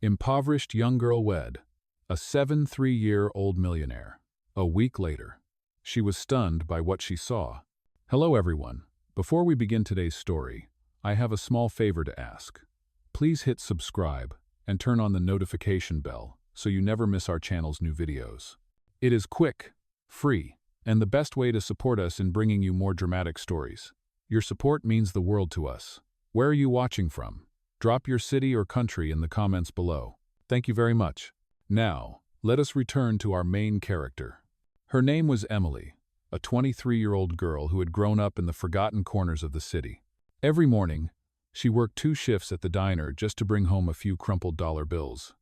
Impoverished young girl wed. A 73-year-old millionaire. A week later. She was stunned by what she saw. Hello everyone. Before we begin today's story, I have a small favor to ask. Please hit subscribe and turn on the notification bell so you never miss our channel's new videos. It is quick, free, and the best way to support us in bringing you more dramatic stories. Your support means the world to us. Where are you watching from? Drop your city or country in the comments below. Thank you very much. Now, let us return to our main character. Her name was Emily, a 23-year-old girl who had grown up in the forgotten corners of the city. Every morning, she worked 2 shifts at the diner just to bring home a few crumpled dollar bills,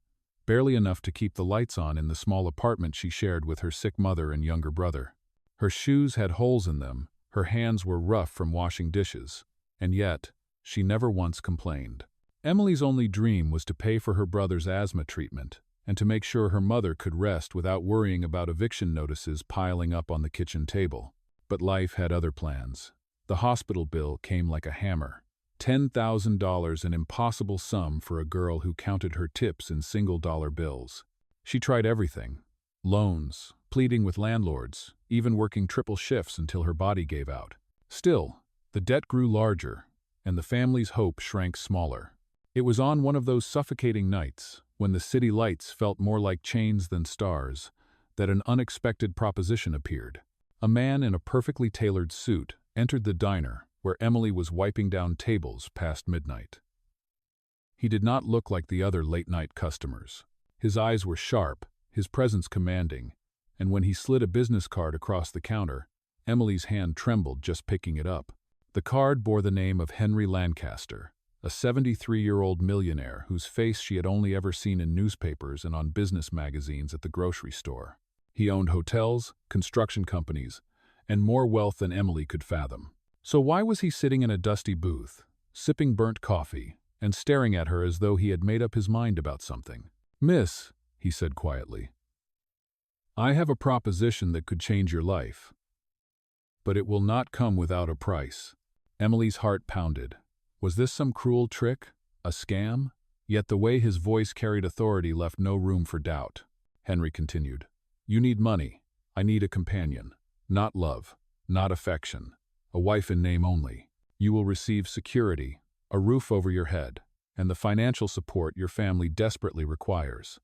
barely enough to keep the lights on in the small apartment she shared with her sick mother and younger brother. Her shoes had holes in them, her hands were rough from washing dishes, and yet, she never once complained. Emily's only dream was to pay for her brother's asthma treatment and to make sure her mother could rest without worrying about eviction notices piling up on the kitchen table. But life had other plans. The hospital bill came like a hammer. $10,000, an impossible sum for a girl who counted her tips in single-dollar bills. She tried everything. Loans, pleading with landlords, even working triple shifts until her body gave out. Still, the debt grew larger, and the family's hope shrank smaller. It was on one of those suffocating nights, when the city lights felt more like chains than stars, that an unexpected proposition appeared. A man in a perfectly tailored suit entered the diner, where Emily was wiping down tables past midnight. He did not look like the other late-night customers. His eyes were sharp, his presence commanding, and when he slid a business card across the counter, Emily's hand trembled just picking it up. The card bore the name of Henry Lancaster, a 73-year-old millionaire whose face she had only ever seen in newspapers and on business magazines at the grocery store. He owned hotels, construction companies, and more wealth than Emily could fathom. So why was he sitting in a dusty booth, sipping burnt coffee, and staring at her as though he had made up his mind about something? "Miss," he said quietly, "I have a proposition that could change your life. But it will not come without a price." Emily's heart pounded. Was this some cruel trick? A scam? Yet the way his voice carried authority left no room for doubt. Henry continued, "You need money. I need a companion. Not love, not affection. A wife in name only. You will receive security, a roof over your head, and the financial support your family desperately requires.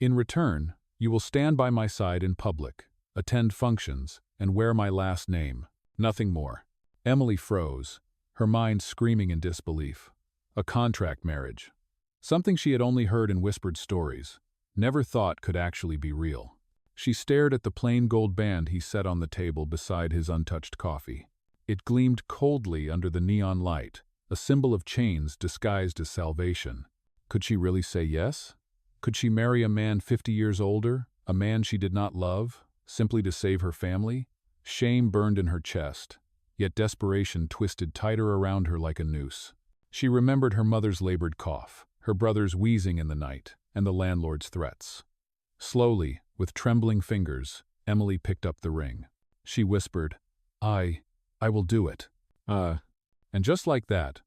In return, you will stand by my side in public, attend functions, and wear my last name. Nothing more." Emily froze, her mind screaming in disbelief. A contract marriage. Something she had only heard in whispered stories, never thought could actually be real. She stared at the plain gold band he set on the table beside his untouched coffee. It gleamed coldly under the neon light, a symbol of chains disguised as salvation. Could she really say yes? Could she marry a man 50 years older, a man she did not love, simply to save her family? Shame burned in her chest, yet desperation twisted tighter around her like a noose. She remembered her mother's labored cough, her brother's wheezing in the night, and the landlord's threats. Slowly, with trembling fingers, Emily picked up the ring. She whispered, I will do it. And just like that,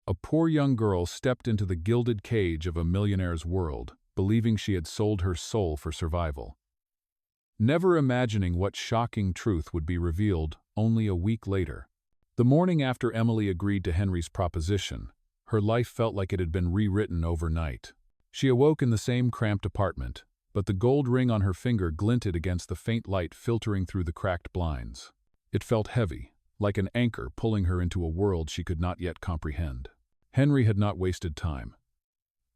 a poor young girl stepped into the gilded cage of a millionaire's world, believing she had sold her soul for survival. Never imagining what shocking truth would be revealed only a week later. The morning after Emily agreed to Henry's proposition, her life felt like it had been rewritten overnight. She awoke in the same cramped apartment, but the gold ring on her finger glinted against the faint light filtering through the cracked blinds. It felt heavy, like an anchor pulling her into a world she could not yet comprehend. Henry had not wasted time.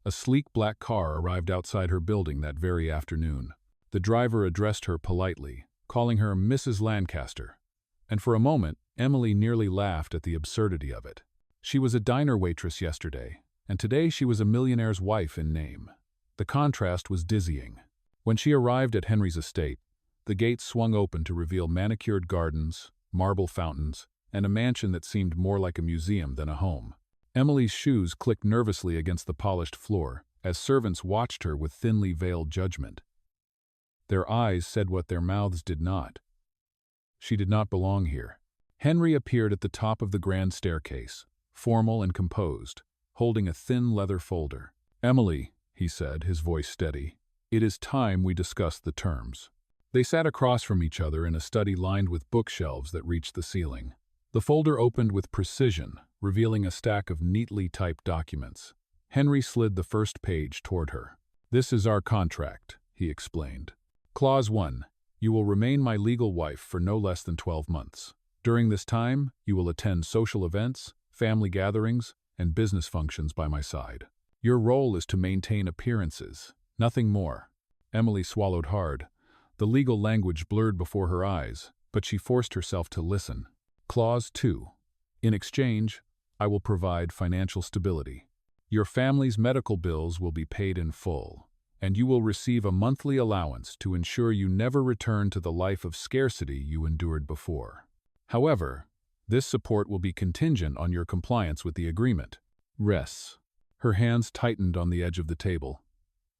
A sleek black car arrived outside her building that very afternoon. The driver addressed her politely, calling her Mrs. Lancaster. And for a moment, Emily nearly laughed at the absurdity of it. She was a diner waitress yesterday, and today she was a millionaire's wife in name. The contrast was dizzying. When she arrived at Henry's estate, the gates swung open to reveal manicured gardens, marble fountains, and a mansion that seemed more like a museum than a home. Emily's shoes clicked nervously against the polished floor as servants watched her with thinly veiled judgment. Their eyes said what their mouths did not. She did not belong here. Henry appeared at the top of the grand staircase, formal and composed, holding a thin leather folder. "Emily," he said, his voice steady, "it is time we discuss the terms." They sat across from each other in a study lined with bookshelves that reached the ceiling. The folder opened with precision, revealing a stack of neatly typed documents. Henry slid the first page toward her. "This is our contract," he explained. "Clause 1. You will remain my legal wife for no less than 12 months. During this time, you will attend social events, family gatherings, and business functions by my side. Your role is to maintain appearances, nothing more." Emily swallowed hard. The legal language blurred before her eyes, but she forced herself to listen. Clause 2. In exchange, I will provide financial stability. Your family's medical bills will be paid in full, and you will receive a monthly allowance to ensure you never return to the life of scarcity you endured before. However, this support will be contingent on your compliance with the agreement. Res. Her hands tightened on the edge of the table.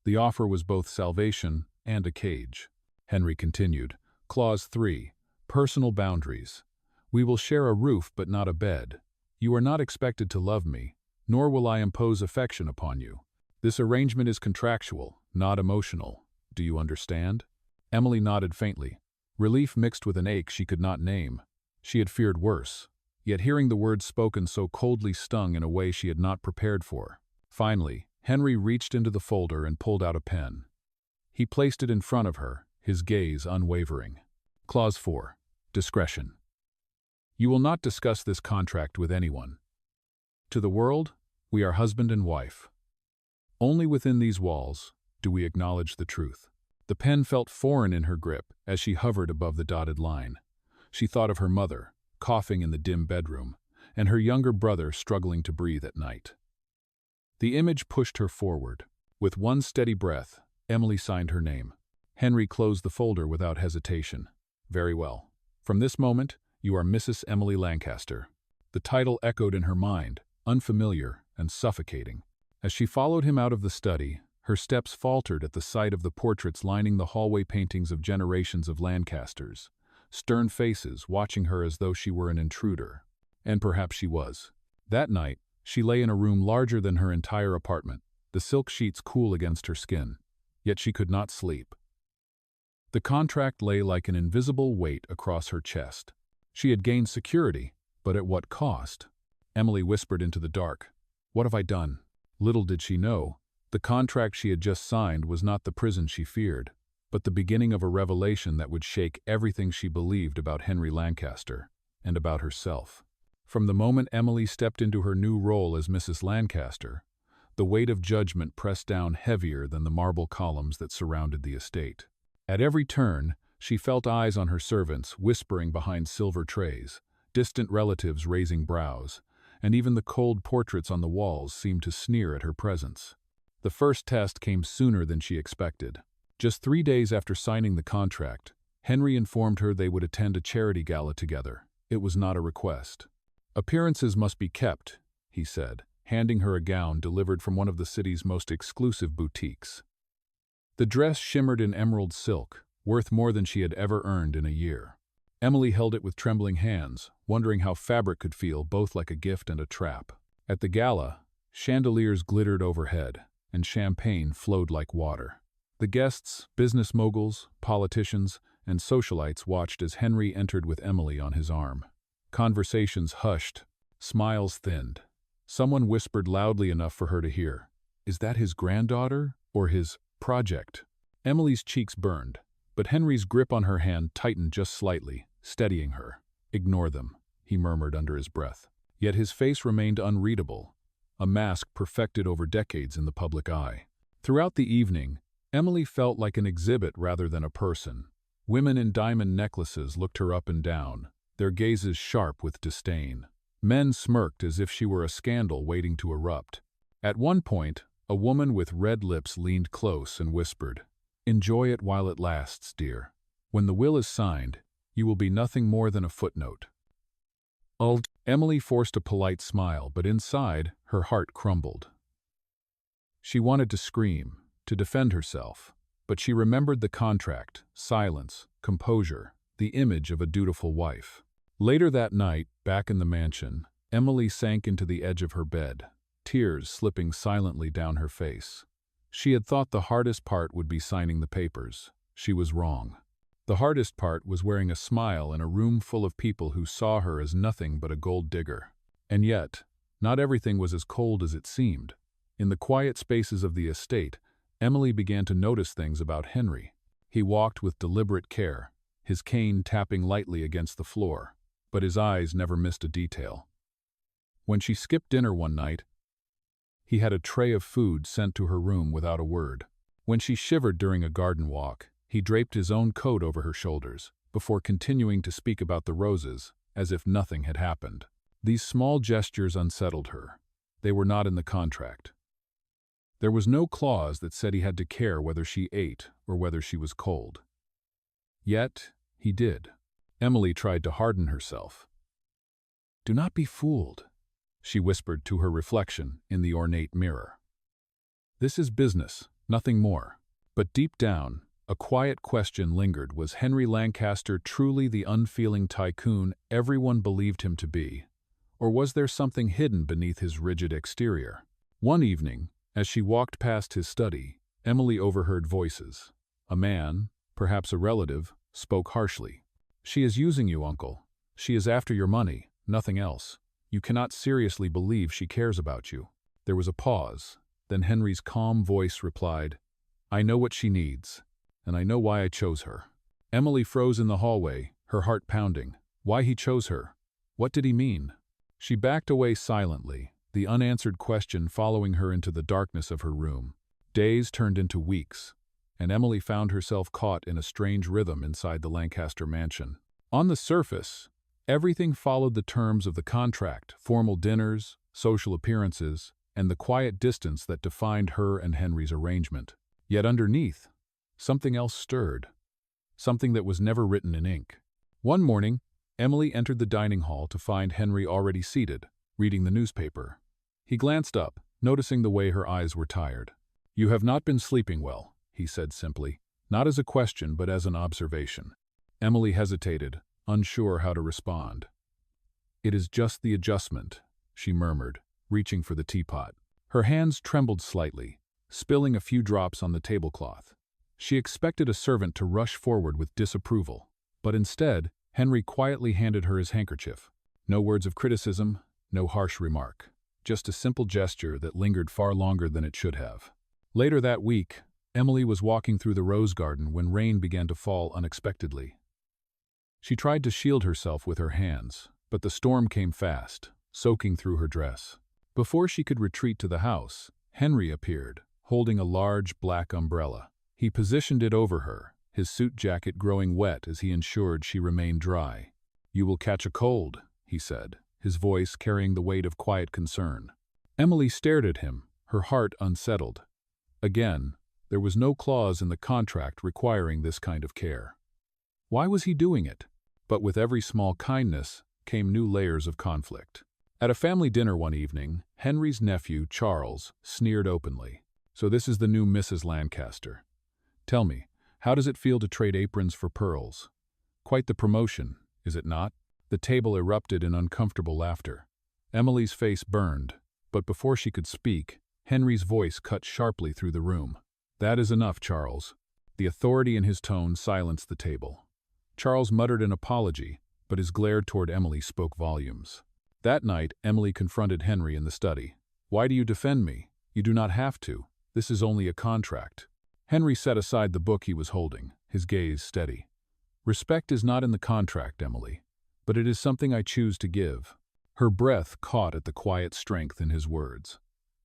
The offer was both salvation and a cage. Henry continued. Clause 3. Personal boundaries. We will share a roof but not a bed. You are not expected to love me, nor will I impose affection upon you. This arrangement is contractual, not emotional. Do you understand? Emily nodded faintly, relief mixed with an ache she could not name. She had feared worse, yet hearing the words spoken so coldly stung in a way she had not prepared for. Finally, Henry reached into the folder and pulled out a pen. He placed it in front of her, his gaze unwavering. Clause 4. Discretion. You will not discuss this contract with anyone. To the world, we are husband and wife. Only within these walls do we acknowledge the truth. The pen felt foreign in her grip as she hovered above the dotted line. She thought of her mother, coughing in the dim bedroom, and her younger brother struggling to breathe at night. The image pushed her forward. With one steady breath, Emily signed her name. Henry closed the folder without hesitation. Very well. From this moment, you are Mrs. Emily Lancaster. The title echoed in her mind, unfamiliar and suffocating. As she followed him out of the study, her steps faltered at the sight of the portraits lining the hallway paintings of generations of Lancasters, stern faces watching her as though she were an intruder. And perhaps she was. That night, she lay in a room larger than her entire apartment, the silk sheets cool against her skin. Yet she could not sleep. The contract lay like an invisible weight across her chest. She had gained security, but at what cost? Emily whispered into the dark. What have I done? Little did she know, the contract she had just signed was not the prison she feared, but the beginning of a revelation that would shake everything she believed about Henry Lancaster and about herself. From the moment Emily stepped into her new role as Mrs. Lancaster, the weight of judgment pressed down heavier than the marble columns that surrounded the estate. At every turn, she felt eyes on her servants whispering behind silver trays, distant relatives raising brows, and even the cold portraits on the walls seemed to sneer at her presence. The first test came sooner than she expected. Just 3 days after signing the contract, Henry informed her they would attend a charity gala together. It was not a request. Appearances must be kept, he said, handing her a gown delivered from one of the city's most exclusive boutiques. The dress shimmered in emerald silk, worth more than she had ever earned in a year. Emily held it with trembling hands, wondering how fabric could feel both like a gift and a trap. At the gala, chandeliers glittered overhead, and champagne flowed like water. The guests, business moguls, politicians, and socialites watched as Henry entered with Emily on his arm. Conversations hushed, smiles thinned. Someone whispered loudly enough for her to hear. Is that his granddaughter or his project? Emily's cheeks burned, but Henry's grip on her hand tightened just slightly, steadying her. Ignore them, he murmured under his breath. Yet his face remained unreadable, a mask perfected over decades in the public eye. Throughout the evening, Emily felt like an exhibit rather than a person. Women in diamond necklaces looked her up and down, their gazes sharp with disdain. Men smirked as if she were a scandal waiting to erupt. At one point, a woman with red lips leaned close and whispered, "Enjoy it while it lasts, dear. When the will is signed, you will be nothing more than a footnote." Emily forced a polite smile, but inside, her heart crumbled. She wanted to scream, to defend herself, but she remembered the contract, silence, composure, the image of a dutiful wife. Later that night, back in the mansion, Emily sank into the edge of her bed. tears slipping silently down her face. She had thought the hardest part would be signing the papers. She was wrong. The hardest part was wearing a smile in a room full of people who saw her as nothing but a gold digger. And yet, not everything was as cold as it seemed. In the quiet spaces of the estate, Emily began to notice things about Henry. He walked with deliberate care, his cane tapping lightly against the floor, but his eyes never missed a detail. When she skipped dinner one night, he had a tray of food sent to her room without a word. When she shivered during a garden walk, he draped his own coat over her shoulders, before continuing to speak about the roses, as if nothing had happened. These small gestures unsettled her. They were not in the contract. There was no clause that said he had to care whether she ate or whether she was cold. Yet, he did. Emily tried to harden herself. "Do not be fooled," she whispered to her reflection in the ornate mirror. "This is business, nothing more." But deep down, a quiet question lingered. Was Henry Lancaster truly the unfeeling tycoon everyone believed him to be? Or was there something hidden beneath his rigid exterior? One evening, as she walked past his study, Emily overheard voices. A man, perhaps a relative, spoke harshly. "She is using you, uncle. She is after your money, nothing else. You cannot seriously believe she cares about you." There was a pause. Then Henry's calm voice replied, "I know what she needs, and I know why I chose her." Emily froze in the hallway, her heart pounding. Why he chose her? What did he mean? She backed away silently, the unanswered question following her into the darkness of her room. Days turned into weeks, and Emily found herself caught in a strange rhythm inside the Lancaster mansion. On the surface, everything followed the terms of the contract: formal dinners, social appearances, and the quiet distance that defined her and Henry's arrangement. Yet underneath, something else stirred, something that was never written in ink. One morning, Emily entered the dining hall to find Henry already seated, reading the newspaper. He glanced up, noticing the way her eyes were tired. "You have not been sleeping well," he said simply, not as a question but as an observation. Emily hesitated, unsure how to respond. "It is just the adjustment," she murmured, reaching for the teapot. Her hands trembled slightly, spilling a few drops on the tablecloth. She expected a servant to rush forward with disapproval, but instead, Henry quietly handed her his handkerchief. No words of criticism, no harsh remark. Just a simple gesture that lingered far longer than it should have. Later that week, Emily was walking through the rose garden when rain began to fall unexpectedly. She tried to shield herself with her hands, but the storm came fast, soaking through her dress. Before she could retreat to the house, Henry appeared, holding a large black umbrella. He positioned it over her, his suit jacket growing wet as he ensured she remained dry. "You will catch a cold," he said, his voice carrying the weight of quiet concern. Emily stared at him, her heart unsettled. Again, there was no clause in the contract requiring this kind of care. Why was he doing it? But with every small kindness came new layers of conflict. At a family dinner one evening, Henry's nephew, Charles, sneered openly. "So this is the new Mrs. Lancaster. Tell me, how does it feel to trade aprons for pearls? Quite the promotion, is it not?" The table erupted in uncomfortable laughter. Emily's face burned, but before she could speak, Henry's voice cut sharply through the room. "That is enough, Charles." The authority in his tone silenced the table. Charles muttered an apology, but his glare toward Emily spoke volumes. That night, Emily confronted Henry in the study. "Why do you defend me? You do not have to. This is only a contract." Henry set aside the book he was holding, his gaze steady. "Respect is not in the contract, Emily, but it is something I choose to give." Her breath caught at the quiet strength in his words.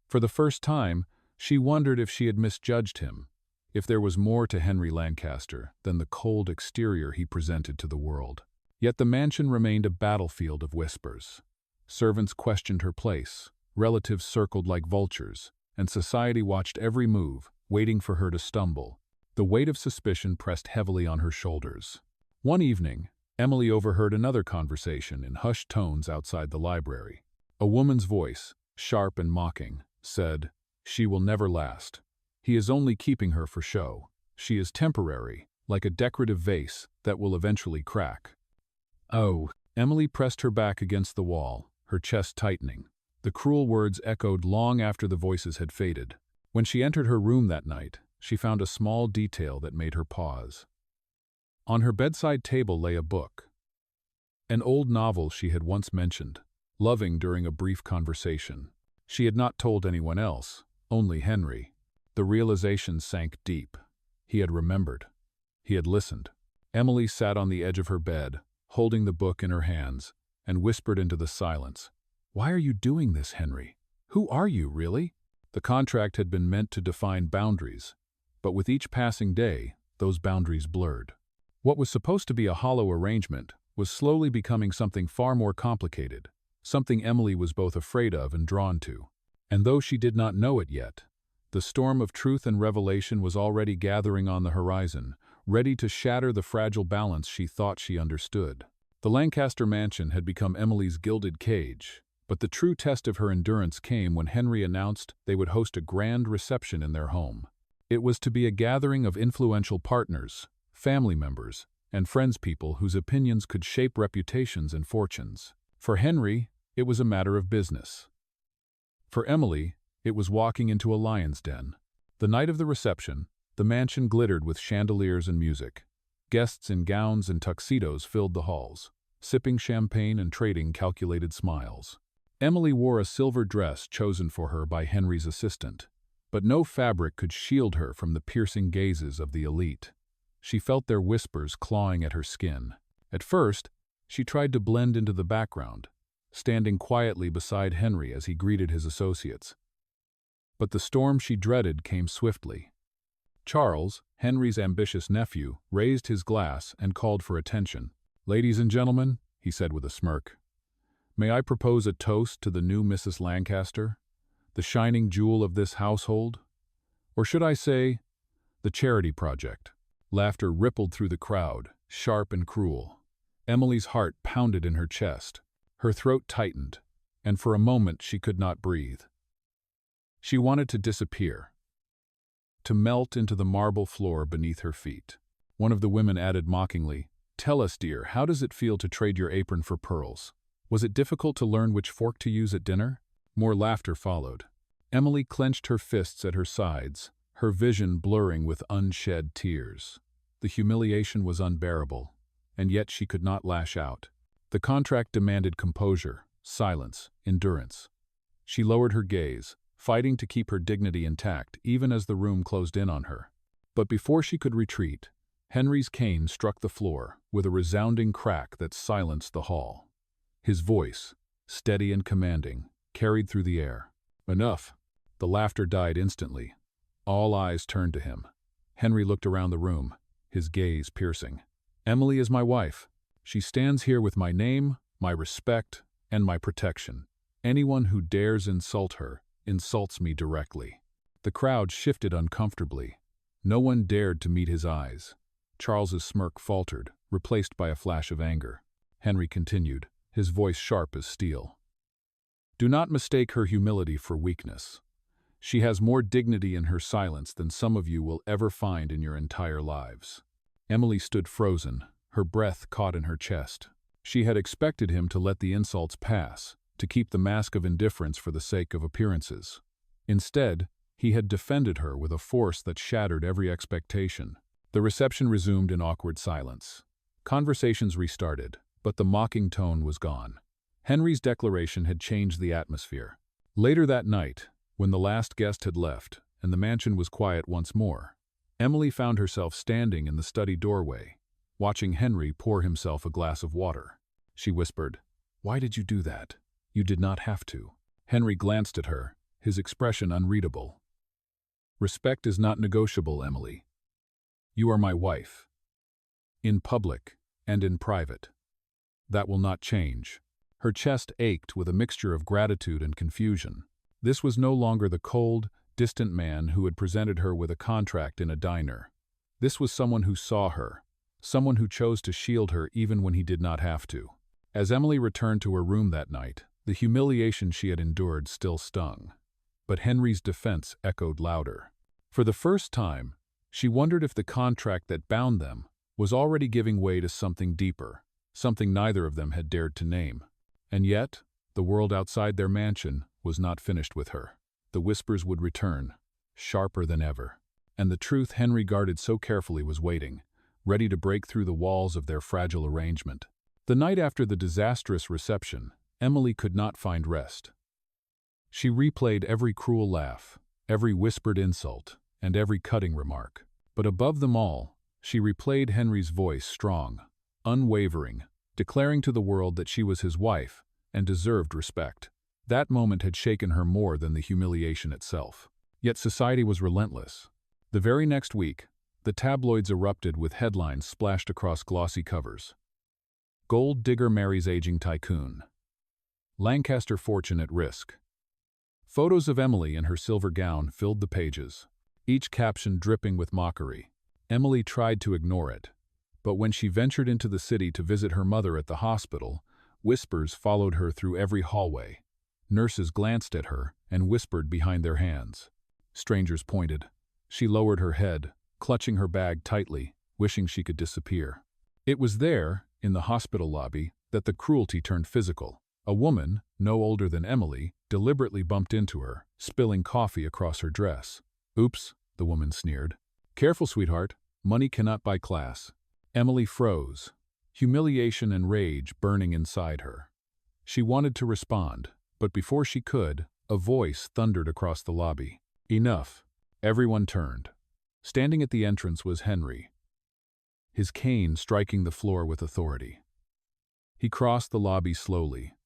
For the first time, she wondered if she had misjudged him, if there was more to Henry Lancaster than the cold exterior he presented to the world. Yet the mansion remained a battlefield of whispers. Servants questioned her place, relatives circled like vultures, and society watched every move, waiting for her to stumble. The weight of suspicion pressed heavily on her shoulders. One evening, Emily overheard another conversation in hushed tones outside the library. A woman's voice, sharp and mocking, said, "She will never last. He is only keeping her for show. She is temporary, like a decorative vase that will eventually crack." Oh, Emily pressed her back against the wall, her chest tightening. The cruel words echoed long after the voices had faded. When she entered her room that night, she found a small detail that made her pause. On her bedside table lay a book. An old novel she had once mentioned, loving during a brief conversation. She had not told anyone else, only Henry. The realization sank deep. He had remembered. He had listened. Emily sat on the edge of her bed, holding the book in her hands, and whispered into the silence, "Why are you doing this, Henry? Who are you, really?" The contract had been meant to define boundaries, but with each passing day, those boundaries blurred. What was supposed to be a hollow arrangement was slowly becoming something far more complicated, something Emily was both afraid of and drawn to. And though she did not know it yet, the storm of truth and revelation was already gathering on the horizon, ready to shatter the fragile balance she thought she understood. The Lancaster mansion had become Emily's gilded cage, but the true test of her endurance came when Henry announced they would host a grand reception in their home. It was to be a gathering of influential partners, family members, and friendspeople whose opinions could shape reputations and fortunes. For Henry, it was a matter of business. For Emily, it was walking into a lion's den. The night of the reception, the mansion glittered with chandeliers and music. Guests in gowns and tuxedos filled the halls, sipping champagne and trading calculated smiles. Emily wore a silver dress chosen for her by Henry's assistant, but no fabric could shield her from the piercing gazes of the elite. She felt their whispers clawing at her skin. At first, she tried to blend into the background, standing quietly beside Henry as he greeted his associates. But the storm she dreaded came swiftly. Charles, Henry's ambitious nephew, raised his glass and called for attention. "Ladies and gentlemen," he said with a smirk, "may I propose a toast to the new Mrs. Lancaster, the shining jewel of this household? Or should I say, the charity project?" Laughter rippled through the crowd, sharp and cruel. Emily's heart pounded in her chest. Her throat tightened, and for a moment she could not breathe. She wanted to disappear, to melt into the marble floor beneath her feet. One of the women added mockingly, "Tell us, dear, how does it feel to trade your apron for pearls? Was it difficult to learn which fork to use at dinner?" More laughter followed. Emily clenched her fists at her sides, her vision blurring with unshed tears. The humiliation was unbearable, and yet she could not lash out. The contract demanded composure, silence, endurance. She lowered her gaze, fighting to keep her dignity intact even as the room closed in on her. But before she could retreat, Henry's cane struck the floor with a resounding crack that silenced the hall. His voice, steady and commanding, carried through the air. "Enough." The laughter died instantly. All eyes turned to him. Henry looked around the room, his gaze piercing. "Emily is my wife. She stands here with my name, my respect, and my protection. Anyone who dares insult her insults me directly." The crowd shifted uncomfortably. No one dared to meet his eyes. Charles's smirk faltered, replaced by a flash of anger. Henry continued, his voice sharp as steel. "Do not mistake her humility for weakness. She has more dignity in her silence than some of you will ever find in your entire lives." Emily stood frozen, her breath caught in her chest. She had expected him to let the insults pass, to keep the mask of indifference for the sake of appearances. Instead, he had defended her with a force that shattered every expectation. The reception resumed in awkward silence. Conversations restarted, but the mocking tone was gone. Henry's declaration had changed the atmosphere. Later that night, when the last guest had left and the mansion was quiet once more, Emily found herself standing in the study doorway, watching Henry pour himself a glass of water. She whispered, "Why did you do that? You did not have to." Henry glanced at her, his expression unreadable. "Respect is not negotiable, Emily. You are my wife. In public and in private. That will not change." Her chest ached with a mixture of gratitude and confusion. This was no longer the cold, distant man who had presented her with a contract in a diner. This was someone who saw her, someone who chose to shield her even when he did not have to. As Emily returned to her room that night, the humiliation she had endured still stung. But Henry's defense echoed louder. For the first time, she wondered if the contract that bound them was already giving way to something deeper, something neither of them had dared to name. And yet, The world outside their mansion was not finished with her. The whispers would return, sharper than ever. And the truth Henry guarded so carefully was waiting, ready to break through the walls of their fragile arrangement. The night after the disastrous reception, Emily could not find rest. She replayed every cruel laugh, every whispered insult, and every cutting remark. But above them all, she replayed Henry's voice strong, unwavering, declaring to the world that she was his wife and deserved respect. That moment had shaken her more than the humiliation itself. Yet society was relentless. The very next week, the tabloids erupted with headlines splashed across glossy covers. Gold digger marries aging tycoon. Lancaster fortune at risk. Photos of Emily in her silver gown filled the pages, each caption dripping with mockery. Emily tried to ignore it, but when she ventured into the city to visit her mother at the hospital, whispers followed her through every hallway. Nurses glanced at her and whispered behind their hands. Strangers pointed. She lowered her head, clutching her bag tightly, wishing she could disappear. It was there, in the hospital lobby, that the cruelty turned physical. A woman, no older than Emily, deliberately bumped into her, spilling coffee across her dress. "Oops," the woman sneered. "Careful, sweetheart. Money cannot buy class." Emily froze, humiliation and rage burning inside her. She wanted to respond, but before she could, a voice thundered across the lobby. "Enough." Everyone turned. Standing at the entrance was Henry, his cane striking the floor with authority. He crossed the lobby slowly,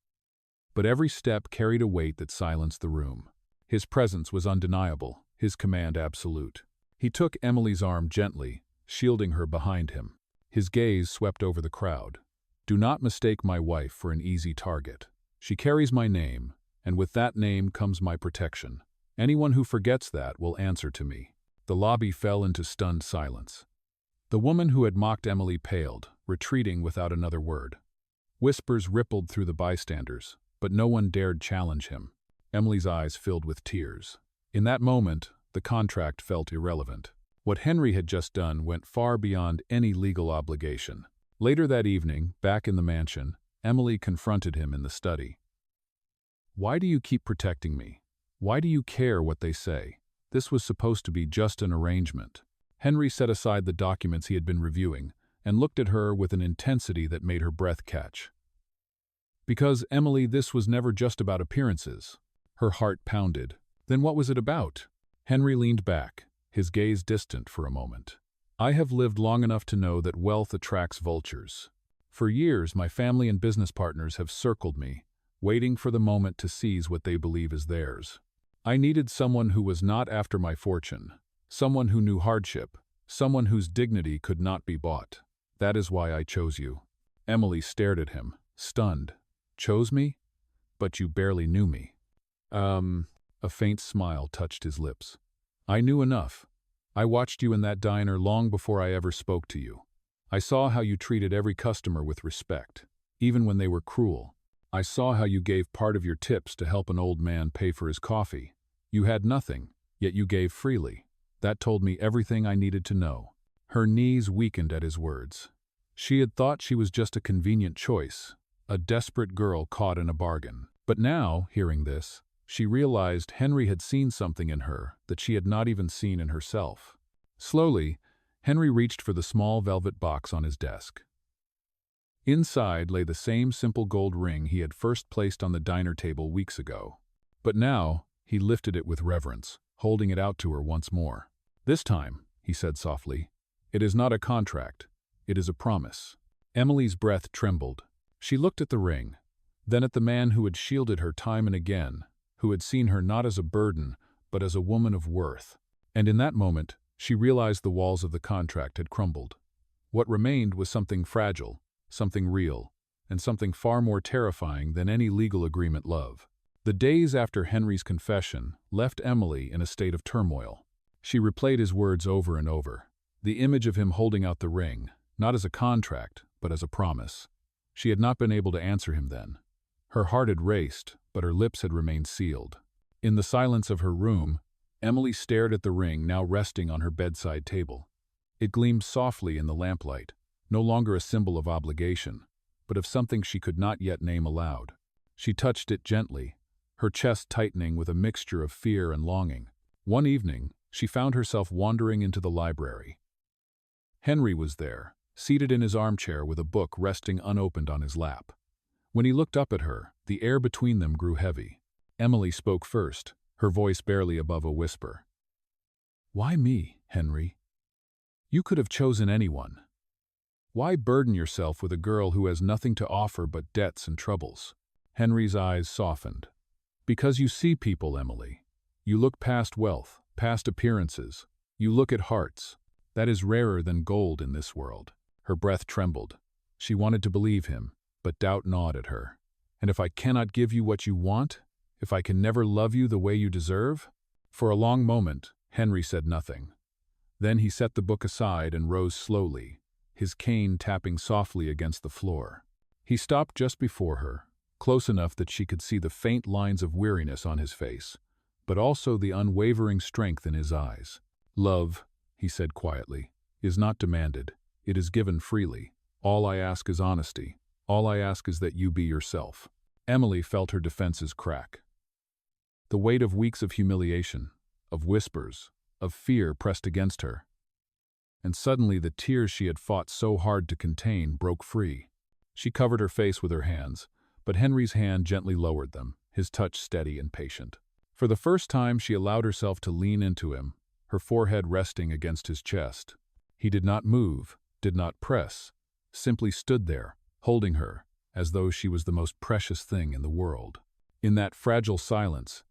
but every step carried a weight that silenced the room. His presence was undeniable, his command absolute. He took Emily's arm gently, shielding her behind him. His gaze swept over the crowd. "Do not mistake my wife for an easy target. She carries my name, and with that name comes my protection. Anyone who forgets that will answer to me." The lobby fell into stunned silence. The woman who had mocked Emily paled, retreating without another word. Whispers rippled through the bystanders, but no one dared challenge him. Emily's eyes filled with tears. In that moment, the contract felt irrelevant. What Henry had just done went far beyond any legal obligation. Later that evening, back in the mansion, Emily confronted him in the study. "Why do you keep protecting me? Why do you care what they say? This was supposed to be just an arrangement." Henry set aside the documents he had been reviewing and looked at her with an intensity that made her breath catch. "Because, Emily, this was never just about appearances." Her heart pounded. "Then what was it about?" Henry leaned back, his gaze distant for a moment. "I have lived long enough to know that wealth attracts vultures. For years, my family and business partners have circled me, waiting for the moment to seize what they believe is theirs. I needed someone who was not after my fortune, someone who knew hardship, someone whose dignity could not be bought. That is why I chose you." Emily stared at him, stunned. "Chose me? But you barely knew me." A faint smile touched his lips. "I knew enough. I watched you in that diner long before I ever spoke to you. I saw how you treated every customer with respect, even when they were cruel. I saw how you gave part of your tips to help an old man pay for his coffee. You had nothing, yet you gave freely. That told me everything I needed to know." Her knees weakened at his words. She had thought she was just a convenient choice, a desperate girl caught in a bargain. But now, hearing this, she realized Henry had seen something in her that she had not even seen in herself. Slowly, Henry reached for the small velvet box on his desk. Inside lay the same simple gold ring he had first placed on the diner table weeks ago. But now, he lifted it with reverence, holding it out to her once more. "This time," he said softly, "it is not a contract, it is a promise." Emily's breath trembled. She looked at the ring, then at the man who had shielded her time and again, who had seen her not as a burden, but as a woman of worth. And in that moment, she realized the walls of the contract had crumbled. What remained was something fragile, something real, and something far more terrifying than any legal agreement love. The days after Henry's confession left Emily in a state of turmoil. She replayed his words over and over, the image of him holding out the ring, not as a contract, but as a promise. She had not been able to answer him then. Her heart had raced, but her lips had remained sealed. In the silence of her room, Emily stared at the ring now resting on her bedside table. It gleamed softly in the lamplight, no longer a symbol of obligation, but of something she could not yet name aloud. She touched it gently, her chest tightening with a mixture of fear and longing. One evening, she found herself wandering into the library. Henry was there, seated in his armchair with a book resting unopened on his lap. When he looked up at her, the air between them grew heavy. Emily spoke first, her voice barely above a whisper. "Why me, Henry? You could have chosen anyone. Why burden yourself with a girl who has nothing to offer but debts and troubles?" Henry's eyes softened. "Because you see people, Emily. You look past wealth, past appearances. You look at hearts. That is rarer than gold in this world." Her breath trembled. She wanted to believe him, but doubt gnawed at her. "And if I cannot give you what you want? If I can never love you the way you deserve?" For a long moment, Henry said nothing. Then he set the book aside and rose slowly, his cane tapping softly against the floor. He stopped just before her, close enough that she could see the faint lines of weariness on his face, but also the unwavering strength in his eyes. "Love," he said quietly, "is not demanded. It is given freely. All I ask is honesty. All I ask is that you be yourself." Emily felt her defenses crack. The weight of weeks of humiliation, of whispers, of fear pressed against her. And suddenly the tears she had fought so hard to contain broke free. She covered her face with her hands, but Henry's hand gently lowered them, his touch steady and patient. For the first time she allowed herself to lean into him, her forehead resting against his chest. He did not move, did not press, simply stood there, holding her, as though she was the most precious thing in the world. In that fragile silence,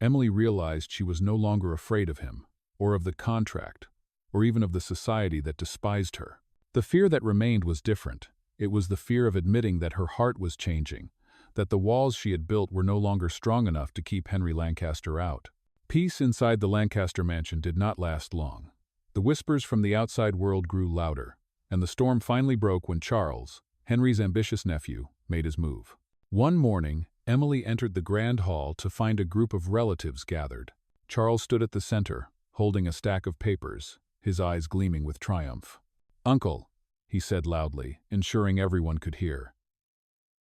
Emily realized she was no longer afraid of him, or of the contract, or even of the society that despised her. The fear that remained was different. It was the fear of admitting that her heart was changing, that the walls she had built were no longer strong enough to keep Henry Lancaster out. Peace inside the Lancaster mansion did not last long. The whispers from the outside world grew louder, and the storm finally broke when Charles, Henry's ambitious nephew, made his move. One morning, Emily entered the grand hall to find a group of relatives gathered. Charles stood at the center, holding a stack of papers, his eyes gleaming with triumph. "Uncle," he said loudly, ensuring everyone could hear,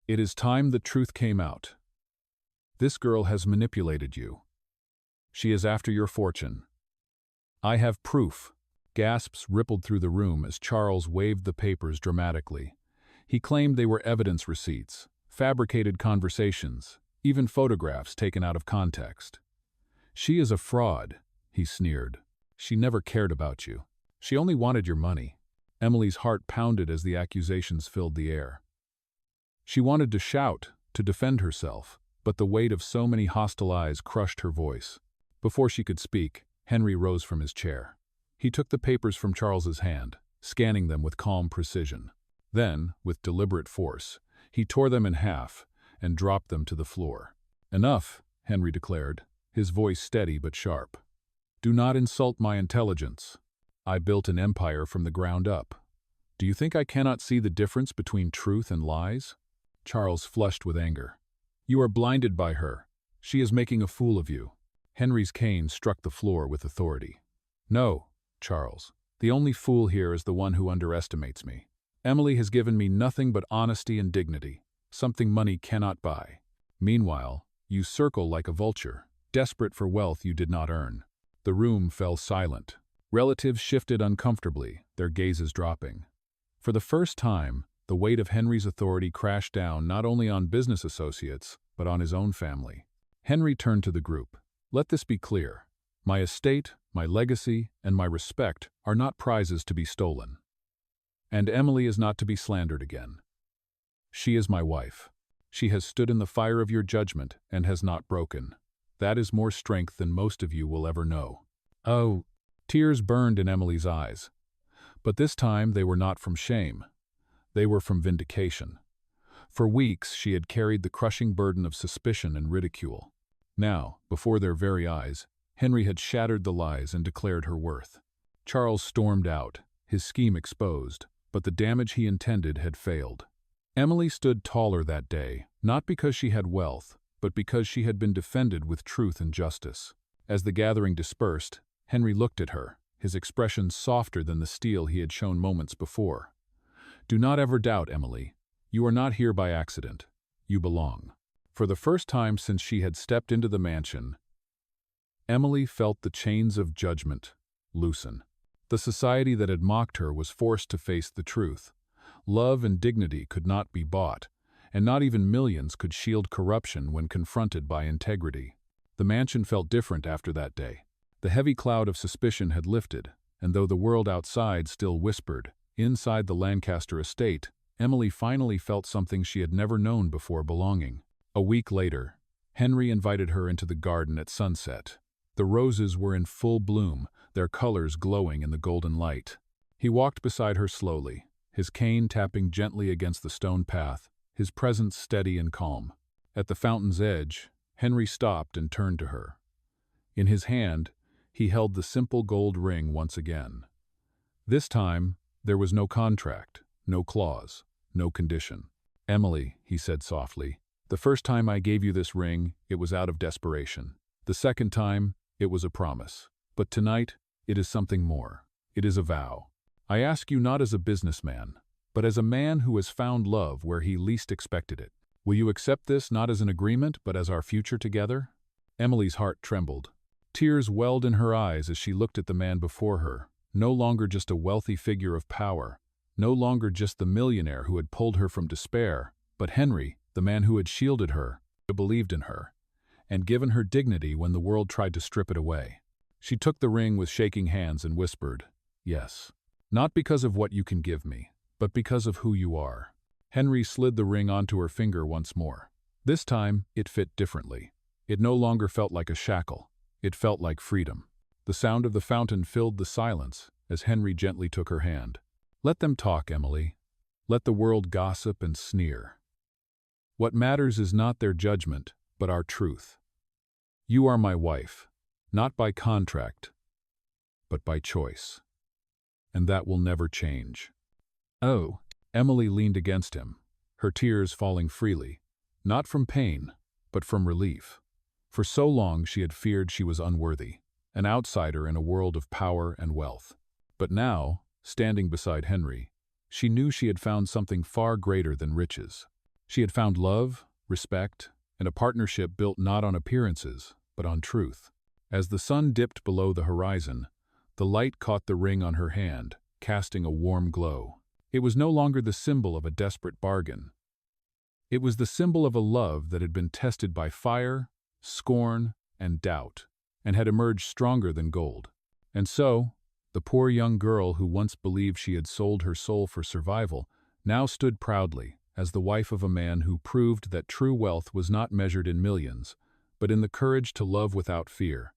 "it is time the truth came out. This girl has manipulated you. She is after your fortune. I have proof." Gasps rippled through the room as Charles waved the papers dramatically. He claimed they were evidence receipts, fabricated conversations, even photographs taken out of context. "She is a fraud," he sneered. "She never cared about you. She only wanted your money." Emily's heart pounded as the accusations filled the air. She wanted to shout, to defend herself, but the weight of so many hostile eyes crushed her voice. Before she could speak, Henry rose from his chair. He took the papers from Charles's hand, scanning them with calm precision. Then, with deliberate force, he tore them in half and dropped them to the floor. "Enough," Henry declared, his voice steady but sharp. "Do not insult my intelligence. I built an empire from the ground up. Do you think I cannot see the difference between truth and lies?" Charles flushed with anger. "You are blinded by her. She is making a fool of you." Henry's cane struck the floor with authority. "No, Charles. The only fool here is the one who underestimates me. Emily has given me nothing but honesty and dignity, something money cannot buy. Meanwhile, you circle like a vulture, desperate for wealth you did not earn." The room fell silent. Relatives shifted uncomfortably, their gazes dropping. For the first time, the weight of Henry's authority crashed down not only on business associates, but on his own family. Henry turned to the group. "Let this be clear. My estate, my legacy, and my respect are not prizes to be stolen. And Emily is not to be slandered again. She is my wife. She has stood in the fire of your judgment and has not broken. That is more strength than most of you will ever know." Oh, tears burned in Emily's eyes. But this time they were not from shame. They were from vindication. For weeks she had carried the crushing burden of suspicion and ridicule. Now, before their very eyes, Henry had shattered the lies and declared her worth. Charles stormed out, his scheme exposed, but the damage he intended had failed. Emily stood taller that day, not because she had wealth, but because she had been defended with truth and justice. As the gathering dispersed, Henry looked at her, his expression softer than the steel he had shown moments before. "Do not ever doubt, Emily. You are not here by accident. You belong." For the first time since she had stepped into the mansion, Emily felt the chains of judgment loosen. The society that had mocked her was forced to face the truth. Love and dignity could not be bought, and not even millions could shield corruption when confronted by integrity. The mansion felt different after that day. The heavy cloud of suspicion had lifted, and though the world outside still whispered, inside the Lancaster estate, Emily finally felt something she had never known before: belonging. A week later, Henry invited her into the garden at sunset. The roses were in full bloom, their colors glowing in the golden light. He walked beside her slowly, his cane tapping gently against the stone path, his presence steady and calm. At the fountain's edge, Henry stopped and turned to her. In his hand, he held the simple gold ring once again. This time, there was no contract, no clause, no condition. "Emily," he said softly, "the first time I gave you this ring, it was out of desperation. The second time, it was a promise. But tonight, it is something more. It is a vow. I ask you not as a businessman, but as a man who has found love where he least expected it. Will you accept this not as an agreement, but as our future together?" Emily's heart trembled. Tears welled in her eyes as she looked at the man before her, no longer just a wealthy figure of power, no longer just the millionaire who had pulled her from despair, but Henry, the man who had shielded her, who believed in her, and given her dignity when the world tried to strip it away. She took the ring with shaking hands and whispered, "Yes. Not because of what you can give me, but because of who you are." Henry slid the ring onto her finger once more. This time, it fit differently. It no longer felt like a shackle. It felt like freedom. The sound of the fountain filled the silence as Henry gently took her hand. "Let them talk, Emily. Let the world gossip and sneer. What matters is not their judgment, but our truth. You are my wife, not by contract, but by choice. And that will never change." "Oh." Emily leaned against him, her tears falling freely, not from pain, but from relief. For so long she had feared she was unworthy, an outsider in a world of power and wealth. But now, standing beside Henry, she knew she had found something far greater than riches. She had found love, respect, and a partnership built not on appearances, but on truth. As the sun dipped below the horizon, the light caught the ring on her hand, casting a warm glow. It was no longer the symbol of a desperate bargain. It was the symbol of a love that had been tested by fire, scorn, and doubt, and had emerged stronger than gold. And so, the poor young girl who once believed she had sold her soul for survival now stood proudly as the wife of a man who proved that true wealth was not measured in millions, but in the courage to love without fear.